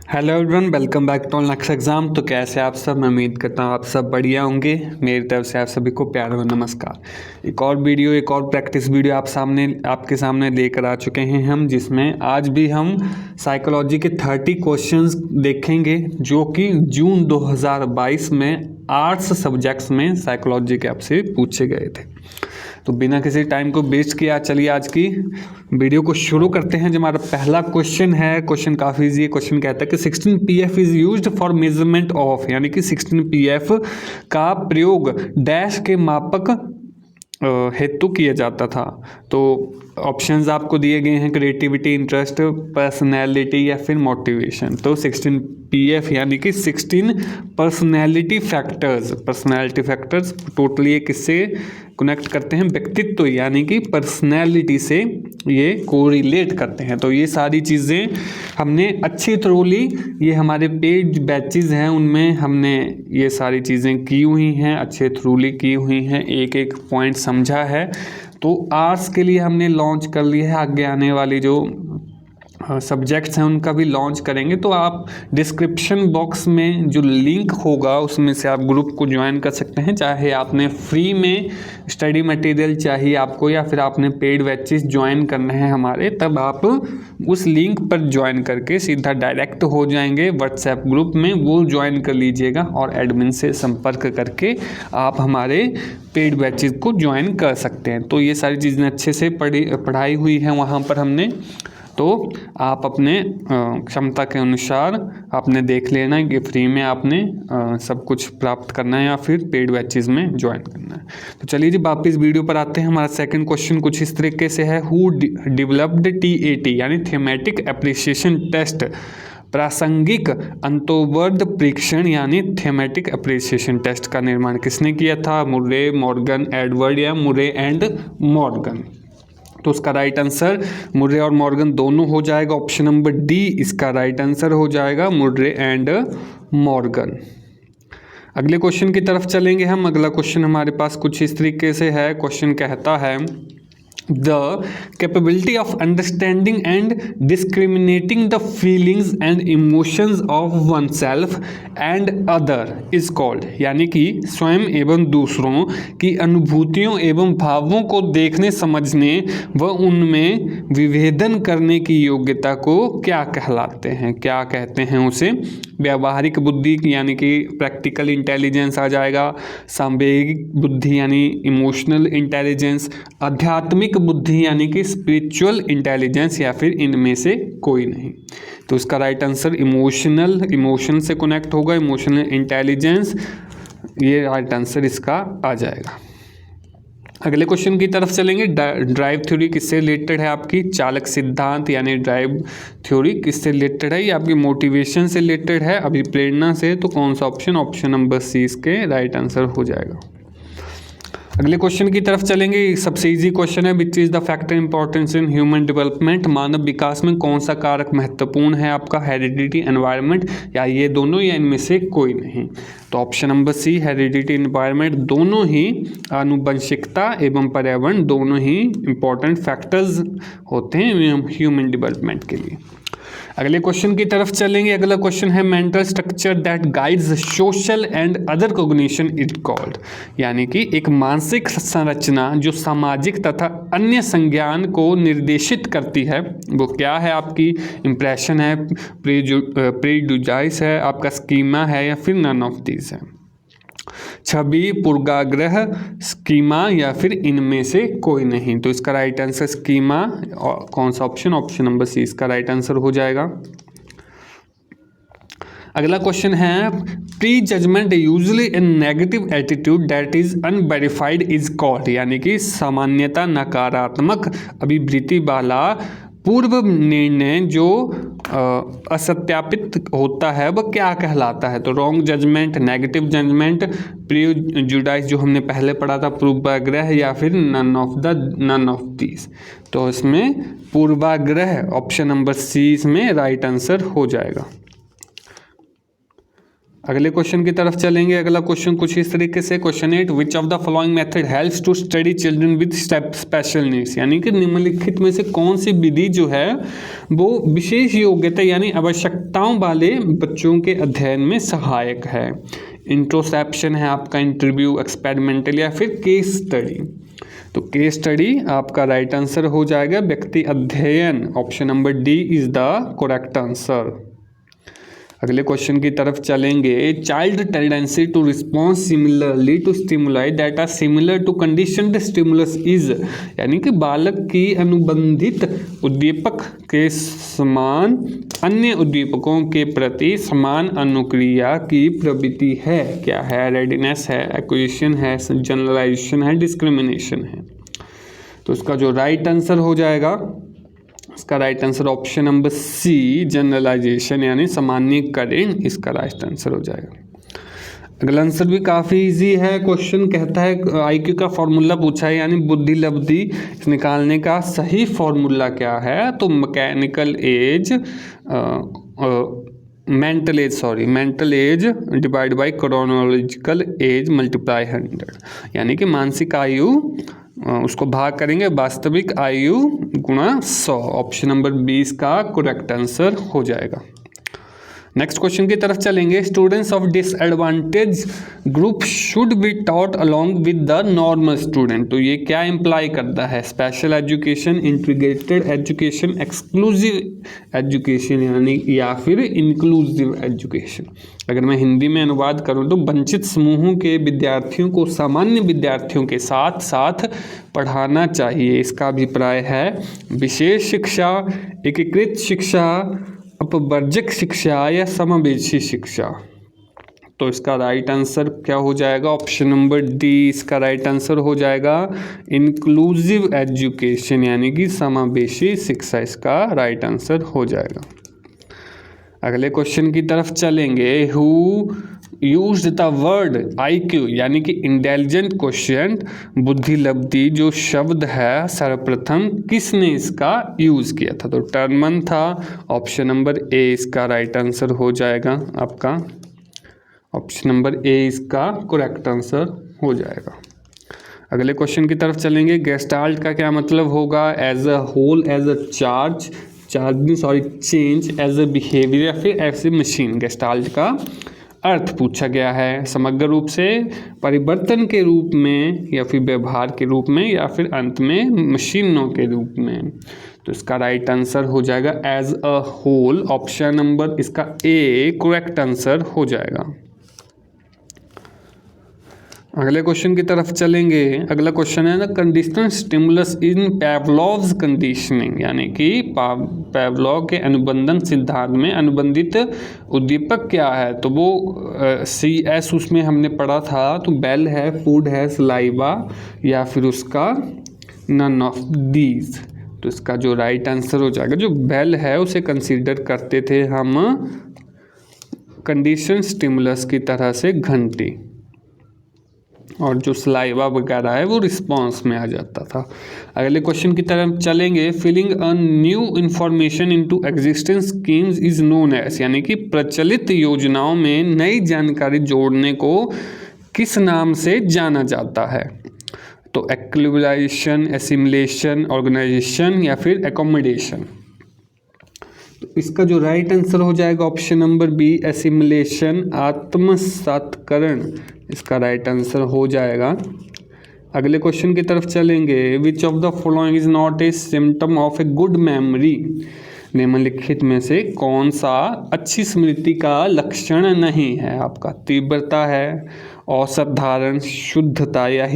Hello everyone, welcome back to next exam. तो कैसे आप सब? मैं उम्मीद करता हूँ आप सब बढ़िया होंगे। मेरी तरफ से आप सभी को प्यार और नमस्कार। एक और प्रैक्टिस वीडियो आपके सामने लेकर आ चुके हैं हम, जिसमें आज भी हम साइकोलॉजी के 30 क्वेश्चंस देखेंगे जो कि जून 2022 में आर्ट्स सब्जेक्ट्स में साइकोलॉजी के आपसे पूछे गए थे। तो बिना किसी टाइम को वेस्ट किया चलिए आज की वीडियो को शुरू करते हैं। जो हमारा पहला क्वेश्चन है, क्वेश्चन काफ़ी ईजी है। क्वेश्चन कहता है कि 16 pF is used for measurement of, यानी कि 16 pF का प्रयोग डैश के मापक हेतु किया जाता था। तो ऑप्शंस आपको दिए गए हैं, क्रिएटिविटी, इंटरेस्ट, पर्सनैलिटी या फिर मोटिवेशन। तो 16 pF यानी कि 16 पर्सनैलिटी फैक्टर्स टोटली ये किससे कनेक्ट करते हैं? व्यक्तित्व यानी कि पर्सनैलिटी से ये कोरिलेट करते हैं। तो ये सारी चीज़ें हमने अच्छी थ्रोली, ये हमारे पेड बैचेस हैं उनमें हमने ये सारी चीज़ें की हुई हैं, अच्छे थ्रोली की हुई हैं, एक एक पॉइंट समझा है। तो आर्ट्स के लिए हमने लॉन्च कर लिया है, आगे आने वाली जो सब्जेक्ट्स हैं उनका भी लॉन्च करेंगे। तो आप डिस्क्रिप्शन बॉक्स में जो लिंक होगा उसमें से आप ग्रुप को ज्वाइन कर सकते हैं, चाहे आपने फ्री में स्टडी मटेरियल चाहिए आपको या फिर आपने पेड बैचेस ज्वाइन करने हैं हमारे, तब आप उस लिंक पर ज्वाइन करके सीधा डायरेक्ट हो जाएंगे व्हाट्सएप ग्रुप में, वो ज्वाइन कर लीजिएगा और एडमिन से संपर्क करके आप हमारे पेड बैचेस को ज्वाइन कर सकते हैं। तो ये सारी चीज़ें अच्छे से पढ़ाई हुई हैं वहाँ पर हमने, तो आप अपने क्षमता के अनुसार आपने देख लेना है कि फ्री में आपने सब कुछ प्राप्त करना है या फिर पेड बैचेस में ज्वाइन करना है। तो चलिए जी वापस वीडियो पर आते हैं। हमारा सेकंड क्वेश्चन कुछ इस तरीके से है, हु डेवलप्ड TAT यानी थीमेटिक एप्रिसिएशन टेस्ट, प्रासंगिक अंतोवर्ध परीक्षण यानी थीमेटिक एप्रिसिएशन टेस्ट का निर्माण किसने किया था? मुर्रे, मॉर्गन, एडवर्ड या मुर्रे एंड मॉर्गन? तो उसका राइट आंसर मुर्रे और मॉर्गन दोनों हो जाएगा। ऑप्शन नंबर डी इसका राइट आंसर हो जाएगा, मुर्रे एंड मॉर्गन। अगले क्वेश्चन की तरफ चलेंगे हम। अगला क्वेश्चन हमारे पास कुछ इस तरीके से है। क्वेश्चन कहता है The capability of understanding and discriminating the feelings and emotions of oneself and other is called, यानी कि स्वयं एवं दूसरों की अनुभूतियों एवं भावों को देखने, समझने व उनमें विभेदन करने की योग्यता को क्या कहलाते हैं? क्या कहते हैं उसे? व्यावहारिक बुद्धि यानी कि प्रैक्टिकल इंटेलिजेंस आ जाएगा, सांवेगिक बुद्धि यानी इमोशनल इंटेलिजेंस, आध्यात्मिक बुद्धि यानी कि स्पिरिचुअल इंटेलिजेंस, या फिर इनमें से कोई नहीं। तो इसका राइट आंसर इमोशन से कनेक्ट होगा, इमोशनल इंटेलिजेंस, ये राइट आंसर इसका आ जाएगा। अगले क्वेश्चन की तरफ चलेंगे। ड्राइव थ्योरी किससे रिलेटेड है? आपकी चालक सिद्धांत यानी ड्राइव थ्योरी किससे रिलेटेड है? ये आपकी मोटिवेशन से रिलेटेड है, अभिप्रेरणा से। तो कौन सा ऑप्शन? ऑप्शन नंबर सी इसके राइट आंसर हो जाएगा। अगले क्वेश्चन की तरफ चलेंगे। सबसे इजी क्वेश्चन है, which is the factor importance in human development? मानव विकास में कौन सा कारक महत्वपूर्ण है आपका? हेरिडिटी, एनवायरनमेंट, या ये दोनों, या इनमें से कोई नहीं? तो option number C heredity, environment दोनों ही, आनुवंशिकता एवं पर्यावरण दोनों ही इंपॉर्टेंट फैक्टर्स होते हैं ह्यूमन डेवलपमेंट के लिए। अगले क्वेश्चन की तरफ चलेंगे। अगला क्वेश्चन है, mental structure that guides social and other cognition is called, यानी कि एक मानसिक संरचना जो सामाजिक तथा अन्य संज्ञान को निर्देशित करती है, वो क्या है आपकी? इंप्रेशन है, प्रेजुडाइस है, आपका स्कीमा है, या फिर नन ऑफ दीज है? छवि, पूर्वाग्रह, स्कीमा, या फिर इनमें से कोई नहीं? तो इसका राइट आंसर स्कीमा। कौन सा ऑप्शन? ऑप्शन नंबर सी इसका राइट आंसर हो जाएगा। अगला क्वेश्चन है, pre judgement usually in negative attitude that is unverified is called, यानी कि सामान्यतः नकारात्मक अभिवृत्ति वाला पूर्व निर्णय जो असत्यापित होता है वह क्या कहलाता है? तो wrong judgement, negative judgement, prejudice जो हमने पहले पढ़ा था, पूर्वाग्रह, या फिर नन ऑफ दीज? तो इसमें पूर्वाग्रह ऑप्शन नंबर सी इसमें राइट आंसर हो जाएगा। अगले क्वेश्चन की तरफ चलेंगे। अगला क्वेश्चन कुछ इस तरीके से, question 8, which of the following method helps to study children with special needs, यानी कि निम्नलिखित में से कौन सी विधि जो है वो विशेष योग्यता यानी आवश्यकताओं वाले बच्चों के अध्ययन में सहायक है। इंट्रोसेप्शन है आपका, इंटरव्यू, एक्सपेरिमेंटल या फिर केस स्टडी। तो केस स्टडी आपका राइट आंसर हो जाएगा। व्यक्ति अध्ययन, option number D is the correct answer. अगले क्वेश्चन की तरफ चलेंगे। Child tendency to response similarly to stimuli that are similar to conditioned stimulus is, यानी कि बालक की अनुबंधित उद्दीपक के समान अन्य उद्दीपकों के प्रति समान अनुक्रिया की प्रवृत्ति है। क्या है? रेडीनेस है, एक्विजिशन है, जनरलाइजेशन है, डिस्क्रिमिनेशन है। तो इसका जो राइट आंसर हो जाएगा, इसका right answer option number C, generalisation यानी सामान्यीकरण, इसका राइट आंसर हो जाएगा। अगला आंसर भी काफ़ी इजी है। क्वेश्चन कहता है आईक्यू का फॉर्मूला पूछा है, यानी बुद्धि लब्धि निकालने का सही फॉर्मूला क्या है। तो mechanical age mental age divide by chronological age multiply 100, यानी कि मानसिक आयु उसको भाग करेंगे वास्तविक आयु गुणा 100। ऑप्शन नंबर 20 का करेक्ट आंसर हो जाएगा। नेक्स्ट क्वेश्चन की तरफ चलेंगे। Students of disadvantage group should be taught along with the normal student. तो ये क्या इम्प्लाई करता है? Special education, integrated education, exclusive education यानी या फिर इंक्लूसिव एजुकेशन। अगर मैं हिंदी में अनुवाद करूं तो वंचित समूहों के विद्यार्थियों को सामान्य विद्यार्थियों के साथ साथ पढ़ाना चाहिए। इसका अभिप्राय है विशेष शिक्षा, एकीकृत शिक्षा, अपवर्जक शिक्षा या समावेशी शिक्षा। तो इसका राइट आंसर क्या हो जाएगा? ऑप्शन नंबर डी इसका राइट आंसर हो जाएगा। इंक्लूसिव एजुकेशन यानी कि समावेशी शिक्षा इसका राइट आंसर हो जाएगा। अगले क्वेश्चन की तरफ चलेंगे। Who used the word IQ यानी कि इंटेलिजेंट क्वेश्चन, बुद्धि लब्धि जो शब्द है सर्वप्रथम किसने इसका यूज़ किया था? तो टर्मन था। ऑप्शन नंबर ए इसका राइट आंसर हो जाएगा आपका। ऑप्शन नंबर ए इसका करेक्ट आंसर हो जाएगा। अगले क्वेश्चन की तरफ चलेंगे। गेस्टाल्ट का क्या मतलब होगा? As a whole, as a change, as a behaviour या फिर एज ए मशीन। गेस्टाल्ट का अर्थ पूछा गया है समग्र रूप से, परिवर्तन के रूप में या फिर व्यवहार के रूप में या फिर अंत में मशीनों के रूप में। तो इसका राइट आंसर हो जाएगा as a whole. Option number इसका ए करेक्ट आंसर हो जाएगा। अगले क्वेश्चन की तरफ चलेंगे। अगला क्वेश्चन है ना, कंडीशनल स्टिमुलस इन पैवलोव्स कंडीशनिंग, यानी कि पैवलोव के अनुबंधन सिद्धांत में अनुबंधित उद्दीपक क्या है? तो वो CS उसमें हमने पढ़ा था। तो बेल है, फूड है, सलाइवा या फिर उसका नन ऑफ दीज। तो इसका जो राइट आंसर हो जाएगा, जो बेल है उसे कंसीडर करते थे हम कंडीशन स्टिमुलस की तरह से घंटी, और जो सलाइवा वगैरह है वो रिस्पॉन्स में आ जाता था। अगले क्वेश्चन की तरफ चलेंगे। Filling a new information into existing schemes is known as, यानी कि प्रचलित योजनाओं में नई जानकारी जोड़ने को किस नाम से जाना जाता है? तो एक्विलाइजेशन, एसिमिलेशन, ऑर्गेनाइजेशन या फिर एकोमोडेशन। तो इसका जो राइट आंसर हो जाएगा ऑप्शन नंबर बी, एसिमिलेशन, आत्मसातकरण, इसका राइट आंसर हो जाएगा। अगले क्वेश्चन की तरफ चलेंगे। Which of the following is not A symptom of a good memory. निम्नलिखित में से कौन सा अच्छी स्मृति का लक्षण नहीं है? आपका तीव्रता है, औसत धारण, शुद्धता या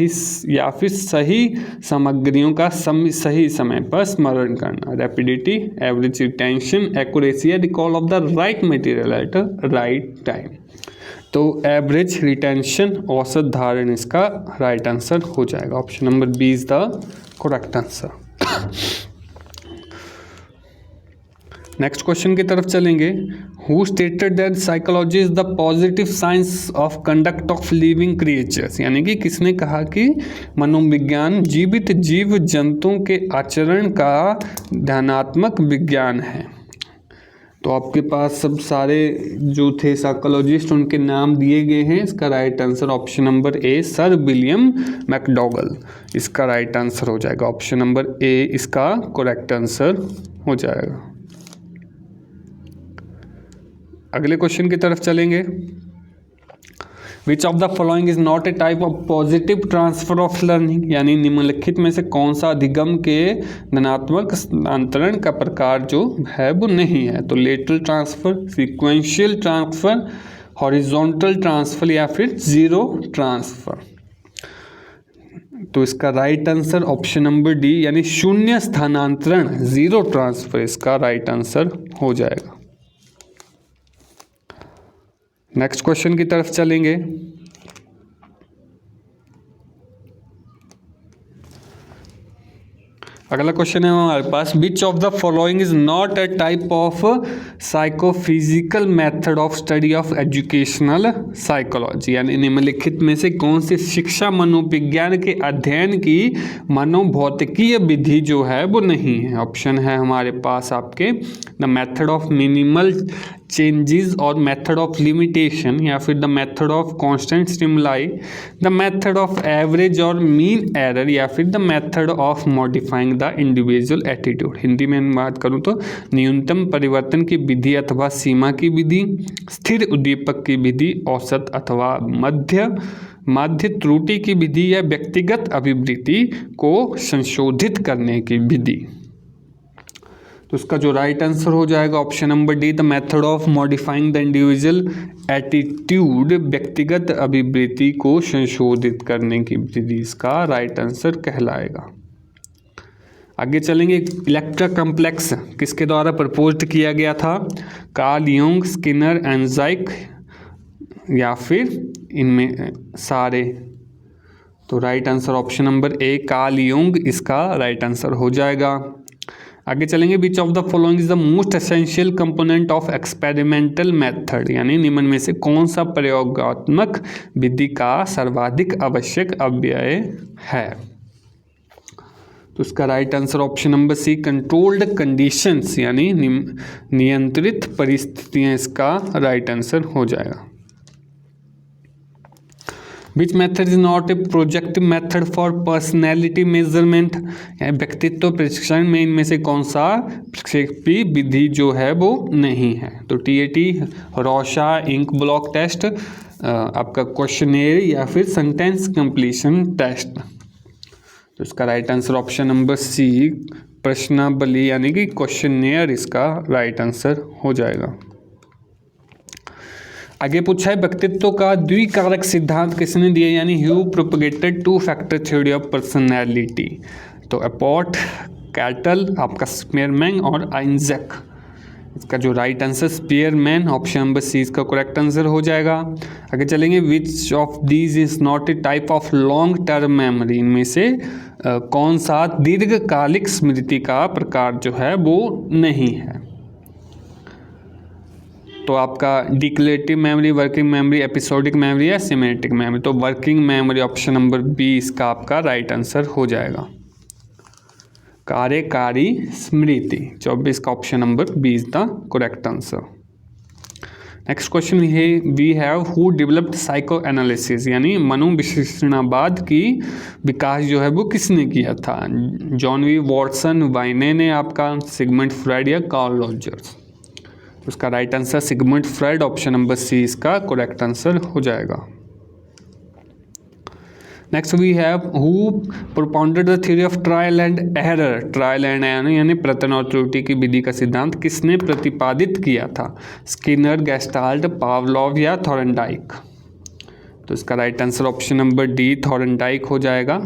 फिर सही सामग्रियों का सही समय पर स्मरण करना, rapidity, average retention, accuracy, recall of the right material at right time. तो एवरेज रिटेंशन, औसत धारण इसका राइट आंसर हो जाएगा। Option number B is the correct answer. Next question की तरफ चलेंगे। Who stated that psychology is the positive science of conduct of living creatures, यानी कि किसने कहा कि मनोविज्ञान जीवित जीव जंतुओं के आचरण का ध्यानात्मक विज्ञान है? तो आपके पास सब सारे जो थे साइकोलॉजिस्ट उनके नाम दिए गए हैं। इसका राइट आंसर ऑप्शन नंबर ए सर विलियम मैकडॉगल इसका राइट आंसर हो जाएगा। ऑप्शन नंबर ए इसका करेक्ट आंसर हो जाएगा। अगले क्वेश्चन की तरफ चलेंगे। Which of the following is not a type of positive transfer of learning, यानी निम्नलिखित में से कौन सा अधिगम के धनात्मक स्थानांतरण का प्रकार जो है वो नहीं है। तो lateral transfer, sequential transfer, horizontal transfer या फिर जीरो ट्रांसफर। तो इसका right answer option number D यानी शून्य स्थानांतरण, जीरो ट्रांसफर इसका राइट आंसर हो जाएगा। नेक्स्ट क्वेश्चन की तरफ चलेंगे। अगला क्वेश्चन है हमारे पास, which of the following is not a type of psychophysical method of study of educational psychology, यानी निम्नलिखित में से कौन सी शिक्षा मनोविज्ञान के अध्ययन की मनोभौतिकीय विधि जो है वो नहीं है। ऑप्शन है हमारे पास आपके the method of minimal changes और मेथड ऑफ लिमिटेशन, या फिर the method of constant stimuli, the method of average और मीन एरर, या फिर the method of modifying the individual attitude. Hindi में बात करूं तो न्यूनतम परिवर्तन की विधि अथवा सीमा की विधि, स्थिर उद्दीपक की विधि, औसत अथवा माध्य त्रुटि की विधि, या व्यक्तिगत अभिवृत्ति को संशोधित करने की विधि। तो इसका जो राइट आंसर हो जाएगा option number D the method of modifying the individual attitude, व्यक्तिगत अभिवृत्ति को संशोधित करने की विधि इसका राइट आंसर कहलाएगा। आगे चलेंगे। इलेक्ट्रा कॉम्प्लेक्स किसके द्वारा प्रपोज्ड किया गया था? कार्ल यूंग, स्किनर, एनजाइक या फिर इनमें सारे। तो right answer option number A Carl Jung इसका राइट आंसर हो जाएगा। आगे चलेंगे। Which of the following is the most essential component of experimental method, यानी निम्न में से कौन सा प्रयोगात्मक विधि का सर्वाधिक आवश्यक अव्यय है। तो इसका right answer option number C controlled conditions, यानी नियंत्रित परिस्थितियां इसका राइट आंसर हो जाएगा। Which method is not a projective method for personality measurement, व्यक्तित्व परीक्षण में इनमें से कौन सा प्रक्षेपी विधि जो है वो नहीं है। तो TAT, Rorschach, ink blot test, आपका क्वेश्चनेयर या फिर सेंटेंस कंप्लीशन टेस्ट। तो इसका right answer option number C प्रश्नावली यानी कि क्वेश्चनेयर इसका राइट आंसर हो जाएगा। आगे पूछा है व्यक्तित्व का द्विकारक सिद्धांत किसने दिया, यानी who propagated two factor theory of personality. तो अपॉट, कैटल, आपका स्पीयरमैन और आइंजैक। इसका जो right answer Spearman option number C इसका करेक्ट आंसर हो जाएगा। आगे चलेंगे। Which of these is not a type of long term memory, इनमें से कौन सा दीर्घकालिक स्मृति का प्रकार जो है वो नहीं है। तो आपका declarative memory, working memory, episodic memory या सिमेटिक मेमोरी। तो working memory option number B इसका आपका राइट आंसर हो जाएगा। कार्यकारी स्मृति 24 का option number B is the correct answer. Next question है we have who developed psychoanalysis, यानी मनोविश्लेषणवाद की विकास जो है वो किसने किया था। जॉन वी वॉटसन, वाइने ने, आपका सिगमंड फ्राइड या कार्ल रॉजर्स। उसका right answer Sigmund Freud option number C इसका करेक्ट आंसर हो जाएगा। Next we have who propounded the theory of trial and error, trial and error यानी प्रयत्न और त्रुटि की विधि का सिद्धांत किसने प्रतिपादित किया था। स्किनर, गेस्टाल्ट, पावलोव या थॉर्नडाइक। तो इसका right answer option number D Thorndike हो जाएगा।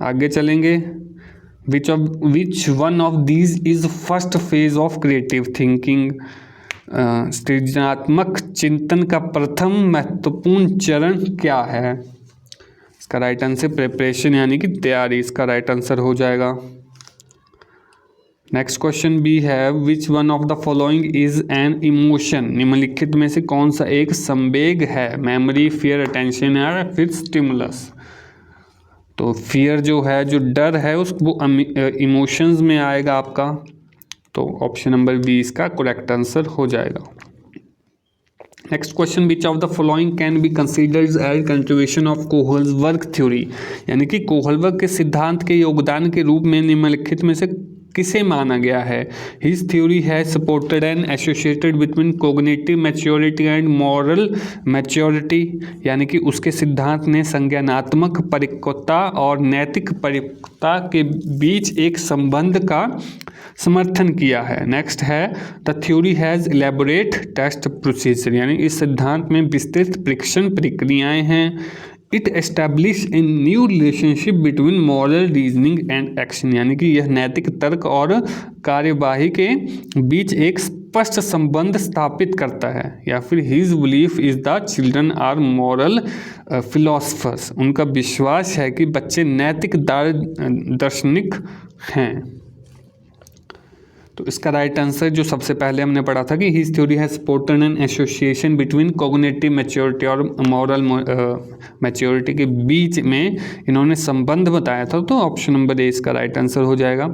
आगे चलेंगे। Which one of these is first phase of creative thinking, सृजनात्मक चिंतन का प्रथम महत्वपूर्ण चरण क्या है। इसका राइट आंसर प्रिपरेशन यानी कि तैयारी, इसका राइट आंसर हो जाएगा। नेक्स्ट क्वेश्चन बी है which one of the following is an emotion, निम्नलिखित में से कौन सा एक संवेग है। मेमोरी, फियर, अटेंशन या फिर स्टिमुलस। तो फियर जो है, जो डर है, उस वो इमोशंस में आएगा आपका। तो ऑप्शन नंबर बी इसका करेक्ट आंसर हो जाएगा। Next question, which of the following can be considered as contribution of Kohlberg theory, यानी कि कोहलबर्ग के सिद्धांत के योगदान के रूप में निम्नलिखित में से किसे माना गया है। हिज थ्योरी है supported and associated between cognitive maturity and moral maturity, यानी कि उसके सिद्धांत ने संज्ञानात्मक परिपक्वता और नैतिक परिपक्वता के बीच एक संबंध का समर्थन किया है। नेक्स्ट है the theory has elaborate test procedure, यानी इस सिद्धांत में विस्तृत परीक्षण प्रक्रियाएं हैं। It establishing new relationship between moral reasoning and action, यानी कि यह नैतिक तर्क और कार्यवाही के बीच एक स्पष्ट संबंध स्थापित करता है। या फिर his belief is the children are moral philosophers, उनका विश्वास है कि बच्चे नैतिक दार्शनिक हैं। तो इसका राइट आंसर जो सबसे पहले हमने पढ़ा था कि his theory has supported an association between cognitive maturity और मॉरल मैच्योरिटी के बीच में इन्होंने संबंध बताया था, तो ऑप्शन नंबर ए इसका राइट आंसर हो जाएगा।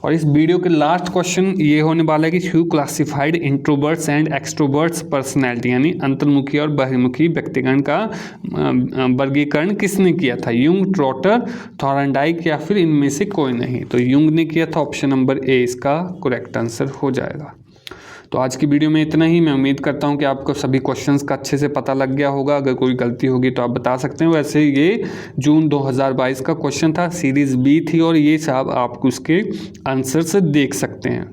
और इस वीडियो के लास्ट क्वेश्चन ये होने वाला है कि who classified introverts and extroverts personality, यानी अंतर्मुखी और बहिर्मुखी व्यक्तिगण का वर्गीकरण किसने किया था, यूंग, ट्रॉटर, थॉर्नडाइक या फिर इनमें से कोई नहीं। तो यूंग ने किया था, ऑप्शन नंबर ए इसका करेक्ट आंसर हो जाएगा। तो आज की वीडियो में इतना ही। मैं उम्मीद करता हूं कि आपको सभी क्वेश्चंस का अच्छे से पता लग गया होगा। अगर कोई गलती होगी तो आप बता सकते हैं। वैसे ये जून 2022 का क्वेश्चन था, सीरीज़ बी थी, और ये सब आप उसके आंसर्स देख सकते हैं।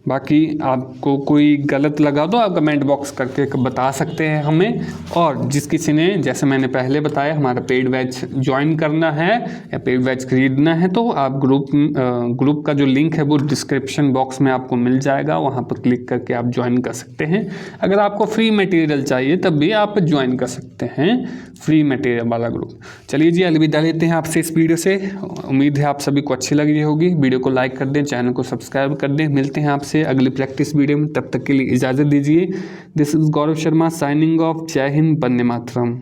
बाकी आपको कोई गलत लगा तो आप कमेंट बॉक्स करके बता सकते हैं हमें। और जिस किसी ने, जैसे मैंने पहले बताया, हमारा पेड बैच ज्वाइन करना है या पेड बैच खरीदना है तो आप ग्रुप का जो लिंक है वो डिस्क्रिप्शन बॉक्स में आपको मिल जाएगा, वहाँ पर क्लिक करके आप ज्वाइन कर सकते हैं। अगर आपको फ्री मटेरियल चाहिए तब भी आप ज्वाइन कर सकते हैं फ्री मटेरियल वाला ग्रुप। चलिए जी, अलविदा लेते हैं आपसे इस वीडियो से। उम्मीद है आप सभी को अच्छी लगी होगी। वीडियो को लाइक कर दें, चैनल को सब्सक्राइब कर दें। मिलते हैं आपसे अगली प्रैक्टिस वीडियो में, तब तक के लिए इजाज़त दीजिए। This is Gaurav Sharma signing off. जय हिंद, वंदे मातरम।